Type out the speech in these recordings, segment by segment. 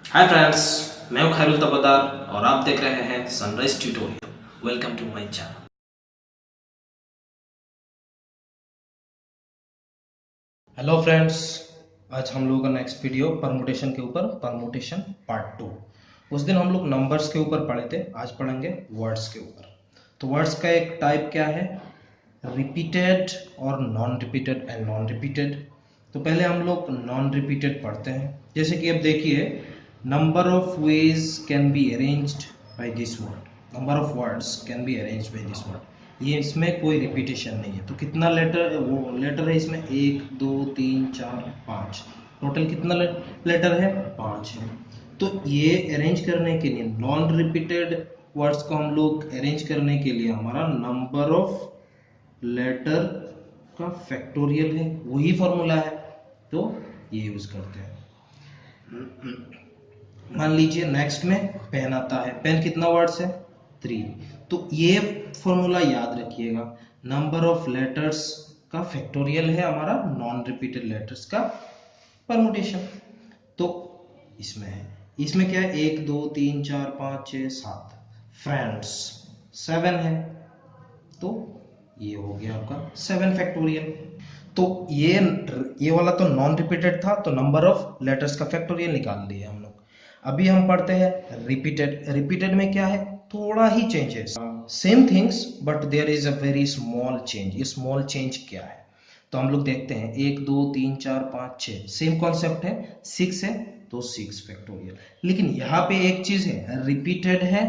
Hi friends, मैं हूं खैरुल तबदार और आप देख रहे हैं Sunrise Tutorial. Welcome to my channel. Hello friends, आज हम लोगों का नेक्स्ट वीडियो परमुटेशन के ऊपर, परमुटेशन पार्ट 2। उस दिन हम लोग नंबर्स के ऊपर पढ़े थे, आज पढ़ेंगे वर्ड्स के ऊपर। तो वर्ड्स का एक टाइप क्या है, रिपीटेड और non repeated and non repeated. तो पहले हम लोग नॉन रिपीटेड पढ़ते हैं। जैसे कि अब देखिए, number of ways can be arranged by this word, number of words can be arranged by this word. ये इसमें कोई रिपीटेशन नहीं है। तो कितना लेटर वो लेटर है इसमें, 1 2 3 4 5, टोटल कितना लेटर है, 5 है। तो ये अरेंज करने के लिए, नॉन रिपीटेड वर्ड्स को हम लोग अरेंज करने के लिए हमारा नंबर ऑफ लेटर का फैक्टोरियल है, वही फॉर्मूला है, तो ये यूज करते हैं। मान लीजिए नेक्स्ट में पेन आता है, पेन कितना वर्ड्स है, 3। तो ये फॉर्मूला याद रखिएगा, नंबर ऑफ लेटर्स का फैक्टोरियल है हमारा नॉन रिपीटेड लेटर्स का परमुटेशन। तो इसमें है, इसमें क्या है, 1 2 3 4 5 6 7, फ्रेंड्स 7 है, तो ये हो गया आपका 7 फैक्टोरियल। तो ये वाला तो नॉन रिपीटेड था, तो नंबर ऑफ लेटर्स का फैक्टोरियल निकाल लिए हम लोग। अभी हम पढ़ते हैं रिपीटेड। रिपीटेड में क्या है, थोड़ा ही चेंज है, same things but there is a very small change. ये स्मॉल चेंज क्या है, तो हम लोग देखते हैं, 1 2 3 4 5 6, सेम कॉन्सेप्ट है, 6 है तो 6 फैक्टोरियल। लेकिन यहाँ पे एक चीज है, रिपीटेड है,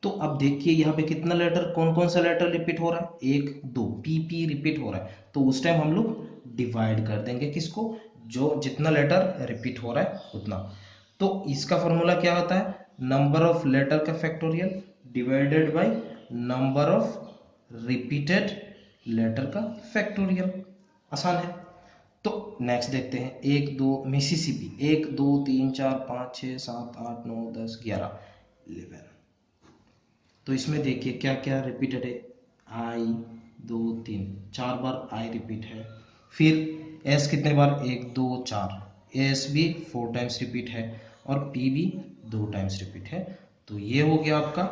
तो अब देखिए यहाँ पे कितना लेटर, कौन कौन सा लेटर रिपीट हो रहा है, 1 2, पी रिपीट हो रहा है, तो उस टाइम हम लोग डिवाइड कर देंगे किसको, जो जितना लेटर रिपीट हो रहा है उतना। तो इसका फॉर्मूला क्या होता है, नंबर ऑफ लेटर का factorial divided by number of repeated letter का फैक्टोरियल। आसान है। तो नेक्स्ट देखते हैं, 1 2 मिसिसिपी, 1 2 3 4 5 6 7 8 9 10 11 11। तो इसमें देखिए क्या क्या रिपीटेड है, आई 2 3, 4 बार आई रिपीट है। फिर एस कितने बार, 1 2 4, एस भी 4 टाइम्स रिपीट है और पी भी 2 टाइम्स रिपीट है। तो ये हो गया आपका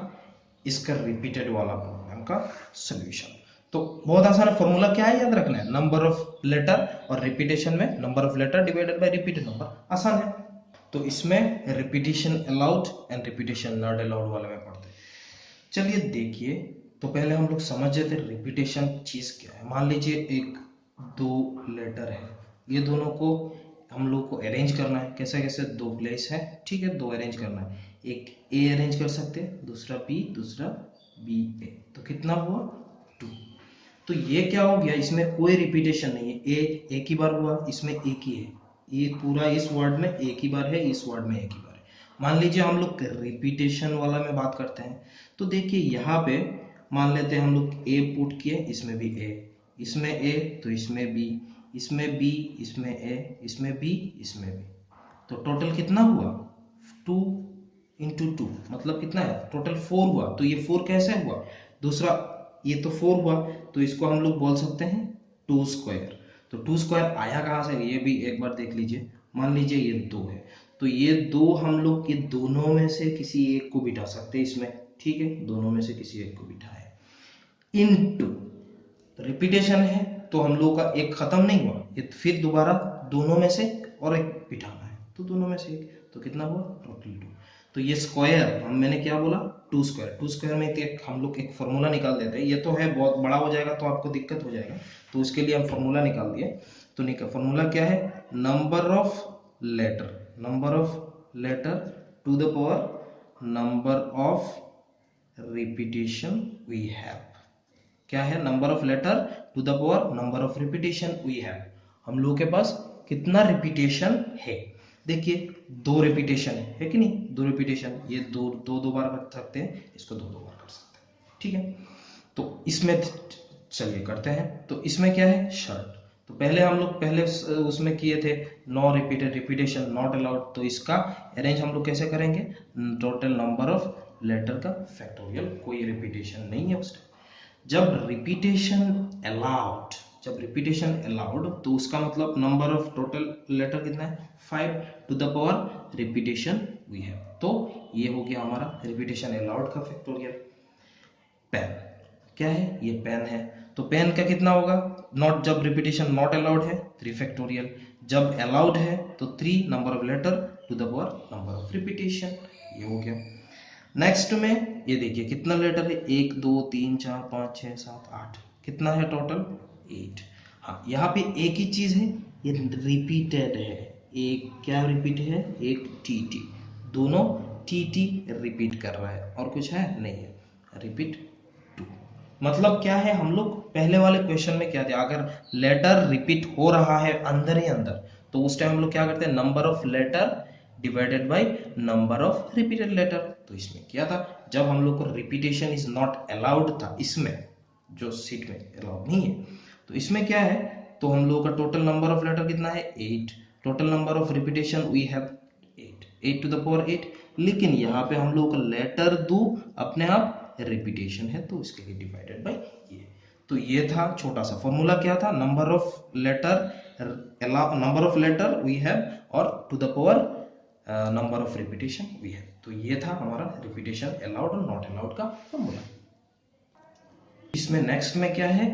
इसका रिपीटेड वाला प्रॉब्लम का सोल्यूशन। तो बहुत आसान है, फॉर्मूला क्या है याद रखना है, नंबर ऑफ लेटर, और रिपीटेशन में number of letter divided by repeated number. आसान है। तो इसमें repetition allowed and repetition not allowed वाले में पढ़ते हैं। चलिए देखिए, तो पहले हम लोग समझ जाते हैं रिपीटेशन चीज क्या है। मान लीजिए एक दो लेटर है, ये दोनों को हम लोग को अरेंज करना है। कैसे कैसे, दो प्लेस है, ठीक है, दो अरेंज करना है। एक ए अरेंज कर सकते हैं, दूसरा बी, दूसरा बी ए, तो कितना हुआ, 2। तो ये क्या हो गया, इसमें कोई रिपीटेशन नहीं है, ए एक ही बार हुआ, इसमें एक ही है, ये पूरा इस वर्ड में एक ही बार है, इस वर्ड में एक ही बार है। मान लीजिए हम लोग रिपीटेशन वाला में बात करते हैं, तो देखिए यहाँ पे मान लेते हैं हम लोग ए पुट किए, इसमें भी ए, इसमें ए तो इसमें बी, इसमें बी, इसमें ए, इसमें बी, इसमें बी। तो टोटल कितना हुआ, 2 इंटू 2, मतलब कितना है, टोटल 4 हुआ। तो ये 4 कैसे हुआ, दूसरा ये तो 4 हुआ, तो इसको हम लोग बोल सकते हैं 2 स्क्वायर। तो 2 स्क्वायर आया कहाँ से, ये भी एक बार देख लीजिए। मान लीजिए ये 2 है, तो ये 2 हम लोग ये दोनों में से किसी एक को बिठा सकते हैं इसमें, ठीक है, दोनों में से किसी एक को बिठाए। इनटू रिपीटेशन है, तो हम लोग का एक खत्म नहीं हुआ, ये फिर दोबारा दोनों में से और एक बिठाना है, तो दोनों में से एक, तो कितना हुआ, टोटल 2। तो ये स्क्वायर मैंने क्या बोला, 2 स्क्वायर। 2 स्क्वायर में हम लोग एक फॉर्मूला निकाल देते हैं, ये तो है बहुत बड़ा हो जाएगा तो आपको दिक्कत हो जाएगा, तो उसके लिए हम फॉर्मूला निकाल दिए। तो फॉर्मूला क्या है, number of letter, number of letter to the power number of repetition we have. क्या है, number of letter to the power number of repetition we have. हम लोगों के पास कितना रिपीटेशन है, देखिए 2 रिपीटेशन है कि नहीं, 2 रिपीटेशन, ये दो बार कर सकते हैं, इसको दो बार कर सकते हैं, ठीक है। तो इसमें चलिए करते हैं। तो इसमें क्या है, शर्ट। तो पहले हम लोग पहले उसमें किए थे no repeated, repetition not allowed, तो इसका अरेंज हम लोग कैसे करेंगे, टोटल नंबर ऑफ लेटर का फैक्टोरियल, कोई रिपीटेशन नहीं है उस टाइम। जब रिपीटेशन अलाउड, जब रिपीटेशन अलाउड तो उसका मतलब नंबर ऑफ टोटल लेटर कितना है 5 to the power repetition we have. तो ये हो गया हमारा रिपीटेशन अलाउड का फैक्टोरियल। पेन क्या है, ये पेन है, तो पेन का कितना होगा, नॉट जब रिपीटेशन नॉट अलाउड है 3 फैक्टोरियल, जब अलाउड है तो 3 number of letter to the power number of repetition, ये हो गया। नेक्स्ट में ये देखिए कितना लेटर है, 1 2 3 4 5 6 7 8, कितना है टोटल 8। हाँ यहाँ पे एक ही चीज है, ये रिपीटेड है, एक क्या रिपीट है, एक टी टी, दोनों टी टी रिपीट कर रहा है और कुछ है नहीं है, रिपीट 2। मतलब क्या है, हम लोग पहले वाले क्वेश्चन में क्या थे, अगर लेटर रिपीट हो रहा है अंदर ही अंदर तो उस टाइम हम लोग क्या करते हैं, number of letter divided by number of repeated letter. तो इसमें क्या था, जब हम लोग को रिपीटेशन इज नॉट अलाउड था, इसमें जो सीट में अलाउड नहीं है, तो इसमें क्या है, तो हम लोग का टोटल नंबर ऑफ लेटर कितना है 8, total number of repetition we have 8 to the power 8, लेकिन यहाँ पे हम लोग का लेटर दो अपने आप रिपीटेशन है तो इसके लिए डिवाइडेड बाय ये। तो ये था छोटा सा फॉर्मूला, क्या था, number of letter we have और to the power number of repetition we have. तो ये था हमारा रिपीटेशन अलाउड और नॉट अलाउड का फॉर्मूला। इसमें नेक्स्ट में क्या है,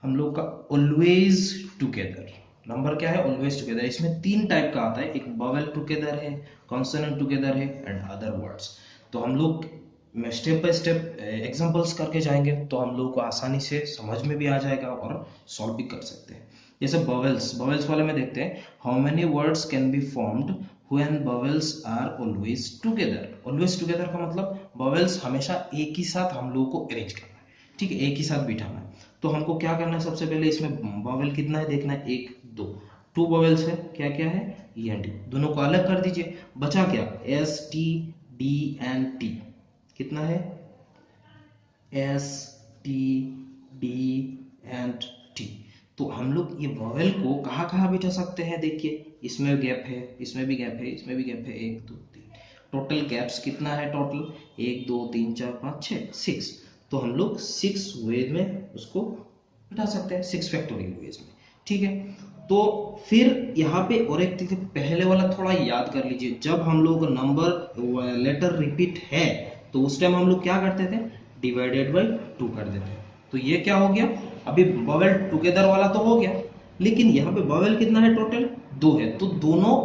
हम लोग का ऑलवेज टुगेदर, नंबर क्या है ऑलवेज टुगेदर। इसमें 3 टाइप का आता है, एक बॉवेल टुगेदर है, कॉन्सोनेंट टुगेदर है एंड अदर वर्ड्स। तो हम लोग स्टेप बाय स्टेप एग्जांपल्स करके जाएंगे तो हम लोग को आसानी से समझ में भी आ जाएगा और सॉल्व भी कर सकते हैं। जैसे बॉवेल्स वाले में देखते हैं, how many words can be formed when vowels are always together. Always together का मतलब बॉवेल्स हमेशा एक ही साथ हम लोग को अरेंज करना है, ठीक है, एक ही साथ बिठाना है। तो हमको क्या करना है, सबसे पहले इसमें बॉवेल कितना है देखना है, 1 2, 2 बॉवेल्स है, क्या क्या है, ई एंड टी, दोनों को अलग कर दीजिए, बचा क्या, S T D and T, कितना है, S T D and T. तो हम लोग ये वॉवेल को कहाँ कहाँ बिठा सकते हैं, देखिए इसमें गैप है, इसमें भी गैप है, इसमें भी गैप है, 1 2 3, टोटल गैप्स कितना है, टोटल 1 2 3 4 5 6 6। तो हम लोग 6 वे में उसको बिठा सकते हैं, 6 फैक्टोरियल वेज में, ठीक है। तो फिर यहाँ पे और एक चीज, पहले वाला थोड़ा याद कर लीजिए, जब हम लोग नंबर लेटर रिपीट है तो उस टाइम हम लोग क्या करते थे, डिवाइडेड बाई 2 कर देते। तो ये क्या हो गया, अभी बॉवेल टुगेदर वाला तो हो गया, लेकिन यहाँ पे बॉवेल कितना है, टोटल 2 है, तो दोनों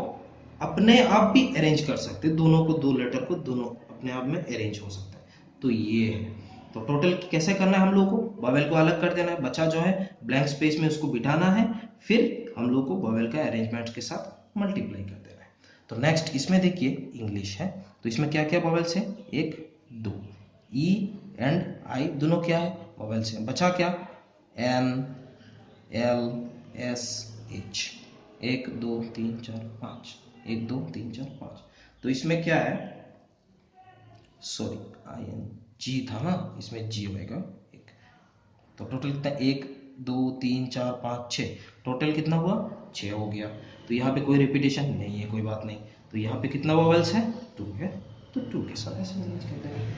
अपने आप भी अरेंज कर सकते हैं, दोनों को, 2 लेटर को दोनों अपने आप में अरेंज हो सकता है। तो ये है, तो टोटल कैसे करना है, हम लोग को बॉवेल को अलग कर देना है, बचा जो है ब्लैंक स्पेस में उसको बिठाना है, फिर हम लोग को बॉवेल का अरेंजमेंट के साथ मल्टीप्लाई कर देना है। तो नेक्स्ट इसमें देखिए इंग्लिश है, तो इसमें क्या क्या बॉवेल्स है, 1 2, ई एंड आई दोनों क्या है, बॉवेल्स है, बचा क्या, एन एल एस एच, 1 2 3 4 5, 1 2 3 4 5। तो इसमें क्या है, सॉरी आई एन जी था ना, इसमें जी होएगा 1। तो टोटल कितना, 1 2 3 4 5 6, टोटल कितना हुआ 6 हो गया। तो यहाँ पे कोई रिपीटेशन नहीं है, कोई बात नहीं। तो यहाँ पे कितना वोवेल्स है, 2 है, तो 2 के साथ ऐसे अरेंज करते हैं।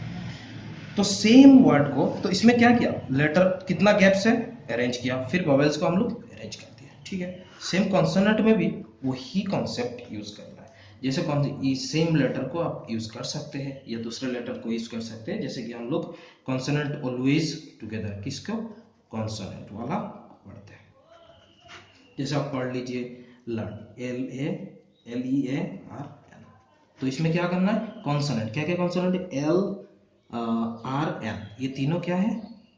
तो सेम वर्ड को, तो इसमें क्या किया, लेटर कितना गैप से अरेंज किया, फिर वोवेल्स को हम लोग अरेंज कर दिया, ठीक है। सेम कॉन्सोनेंट में भी वही कॉन्सेप्ट यूज करना है, जैसे सेम लेटर को आप यूज कर सकते हैं या दूसरे लेटर को यूज कर सकते हैं, जैसे कि हम लोग कॉन्सोनेंट ऑलवेज टुगेदर, किसको, कॉन्सोनेंट वाला पढ़ते हैं। जैसे आप पढ़ लीजिए लर्न, LEARN, तो इसमें क्या करना है, कॉन्सोनेंट, क्या क्या कॉन्सोनेंट, LRN, ये तीनों क्या है,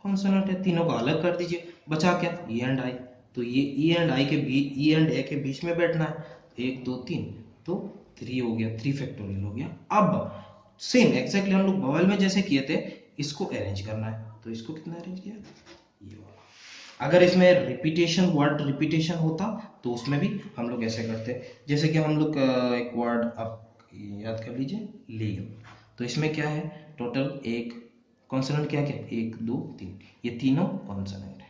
कॉन्सोनेंट है, तीनों को अलग कर दीजिए, बचा क्या, ई एंड आई। तो ये ई एंड आई के बीच, ई एंड ए के बीच में बैठना है, 1 2 3, तो 3 हो गया, 3 फैक्टोरियल हो गया। अब सेम एग्जैक्टली हम लोग बॉवेल में जैसे किए थे, इसको अरेंज करना है, तो इसको कितना अरेंज किया, ये वाला। अगर इसमें रिपीटेशन, वर्ड रिपीटेशन होता तो उसमें भी हम लोग ऐसे करते, जैसे कि हम लोग एक वर्ड आप याद कर लीजिए, लीगल। तो इसमें क्या है, टोटल एक कॉन्सोनेंट क्या क्या, 1 2 3, ये तीनों कॉन्सोनेंट है,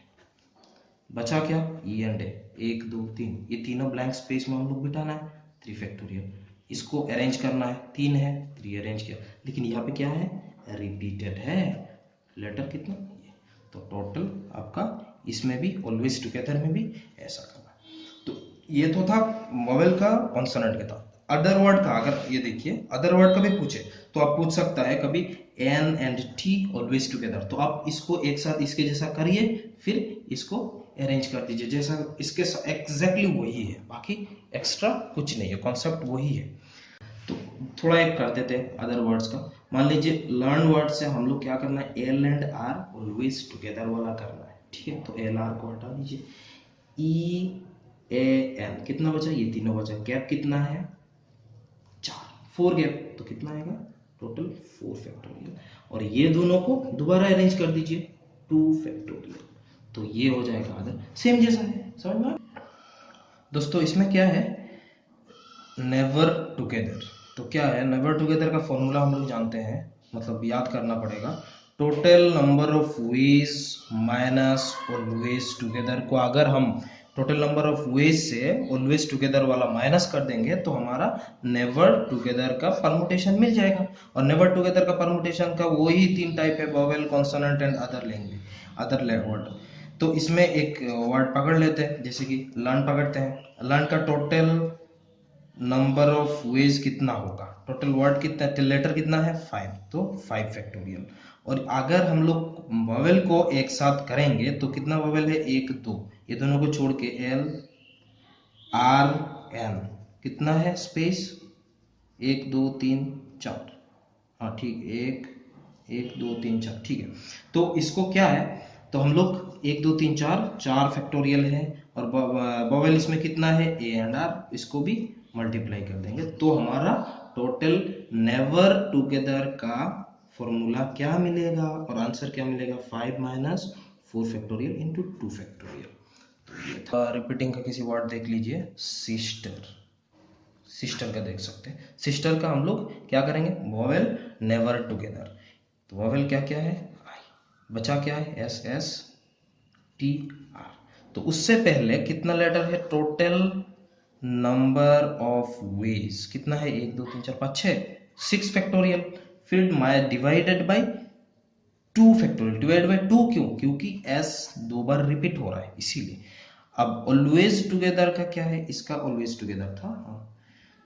बचा क्या, ई एंड ए, 1 2 3, ये तीनों ब्लैंक स्पेस में हम लोग बिठाना है, 3 फैक्टोरियल, इसको अरेंज करना है, 3 है, 3 अरेंज किया, लेकिन यहाँ पे क्या है, रिपीटेड है लेटर कितना, तो टोटल आपका इसमें भी ऑलवेज टुगेदर में भी ऐसा करना है। तो ये तो था वोवेल का, कॉन्सोनेंट का था। अदर वर्ड का अगर ये देखिए, अदर वर्ड का भी पूछे तो आप पूछ सकता है कभी N and T always together, तो आप इसको एक साथ इसके जैसा करिए, फिर इसको अरेंज कर दीजिए जैसा इसके एग्जैक्टली वही है, बाकी एक्स्ट्रा कुछ नहीं है, कॉन्सेप्ट वही है। तो थोड़ा एक कर देते हैं अदर वर्ड्स का। मान लीजिए लर्न वर्ड से हम लोग क्या करना है, L and R always together वाला करना है, ठीक है। तो एल आर को हटा दीजिए, ई ए एन कितना बचा, ये तीनों बचा, गैप कितना है 4, 4 गैप, तो कितना आएगा टोटल 4 फैक्टोरियल। और ये दोनों को दोबारा अरेंज कर दीजिए 2 फैक्टोरियल, तो ये हो जाएगा अदर, सेम जैसा है, समझ में। दोस्तों इसमें क्या है, नेवर टुगेदर। तो क्या है नेवर टुगेदर का फॉर्मूला हम लोग जानते हैं, मतलब याद करना पड़ेगा, total number of ways minus always together को अगर हम टोटल नंबर ऑफ वेज से ऑलवेज टुगेदर वाला माइनस कर देंगे तो हमारा नेवर टुगेदर का परमुटेशन मिल जाएगा। और नेवर टुगेदर का परमुटेशन का वही 3 टाइप है, vowel, consonant and other language, other word. तो इसमें एक वर्ड पकड़ लेते हैं, जैसे कि लर्न पकड़ते हैं। लर्न का टोटल नंबर ऑफ वेज कितना होगा, टोटल वर्ड कितना, लेटर कितना है 5, तो 5 फैक्टोरियल। और अगर हम लोग वोवेल को एक साथ करेंगे तो कितना वोवेल है, 1 2, ये दोनों को छोड़ के एल आर एन कितना है स्पेस, 1 2 3 4, हाँ ठीक, 1 2 3 4, ठीक है। तो इसको क्या है, तो हम लोग 1 2 3 4 4 फैक्टोरियल है, और वोवेल इसमें कितना है ए एंड आर, इसको भी मल्टीप्लाई कर देंगे तो हमारा टोटल नेवर टुगेदर का फॉर्मूला क्या मिलेगा, और आंसर क्या मिलेगा, 5 माइनस 4 फैक्टोरियल इंटू 2 फैक्टोरियल। तो ये था। रिपीटिंग का किसी वर्ड देख लीजिए, सिस्टर, सिस्टर का देख सकते हैं। सिस्टर का हम लोग क्या करेंगे, वोवेल नेवर टुगेदर, तो वोवेल क्या क्या है, आई, बचा क्या है, एस एस टी आर। तो उससे पहले कितना लेटर है, टोटल नंबर ऑफ वेज कितना है, 1 2 3 4 5 6, 6 फैक्टोरियल, फिर my divided by 2 factorial, divide by 2 क्यों, क्योंकि s 2 बार रिपीट हो रहा है इसीलिए। अब ऑलवेज टुगेदर का क्या है, इसका ऑलवेज टुगेदर था, हाँ,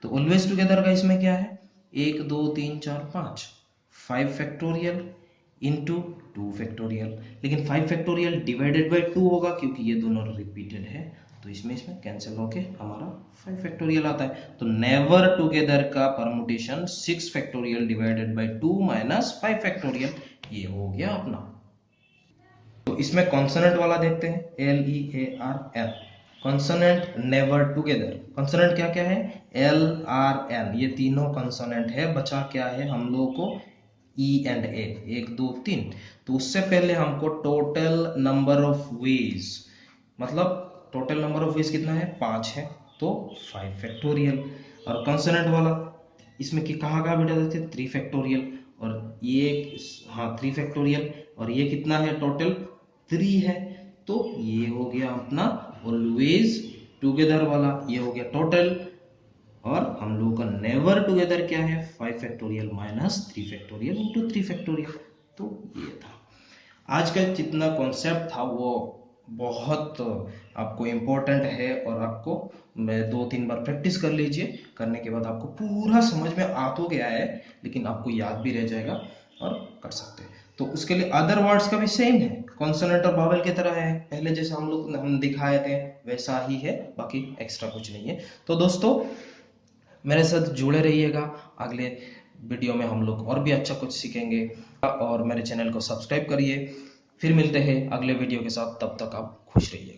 तो ऑलवेज टुगेदर का इसमें क्या है, 1 2 3 4 5, 5 फैक्टोरियल इंटू 2 फैक्टोरियल, लेकिन 5 फैक्टोरियल डिवाइडेड बाय 2 होगा क्योंकि ये दोनों रिपीटेड है, तो इसमें कैंसिल होके हमारा 5 फैक्टोरियल आता है। तो नेवर टुगेदर का permutation 6 factorial divided bye 2 minus 5 factorial, ये हो गया अपना। तो इसमें कॉन्सोनेंट वाला देखते हैं, L E A R N, consonant never together. Consonant क्या क्या है, एल आर एन, ये तीनों कॉन्सोनेंट है, बचा क्या है हम लोगों को ई एंड ए, 1 2 3। तो उससे पहले हमको टोटल नंबर ऑफ वेज, मतलब टोटल नंबर ऑफ वेज कितना है 5 है, तो 5 फैक्टोरियल। और कॉन्सोनेंट वाला इसमें कि कहाँ कहाँ बिठा देते हैं, 3 फैक्टोरियल, और ये हाँ 3 फैक्टोरियल, और ये कितना है टोटल 3 है, तो ये हो गया अपना ऑलवेज टुगेदर वाला, ये हो गया टोटल। और हम लोगों का नेवर टुगेदर क्या है, 5 factorial minus 3 factorial into 3 factorial. तो ये था आज का जितना कॉन्सेप्ट था, वो बहुत आपको इम्पोर्टेंट है, और आपको 2-3 बार प्रैक्टिस कर लीजिए, करने के बाद आपको पूरा समझ में आ तो गया है, लेकिन आपको याद भी रह जाएगा और कर सकते हैं। तो उसके लिए अदर वर्ड्स का भी सेम है, कॉन्सोनेंट और वावेल की तरह है, पहले जैसे हम दिखाए थे वैसा ही है, बाकी एक्स्ट्रा कुछ नहीं है। तो दोस्तों मेरे साथ जुड़े रहिएगा, अगले वीडियो में हम लोग और भी अच्छा कुछ सीखेंगे, और मेरे चैनल को सब्सक्राइब करिए। फिर मिलते हैं अगले वीडियो के साथ, तब तक आप खुश रहिए।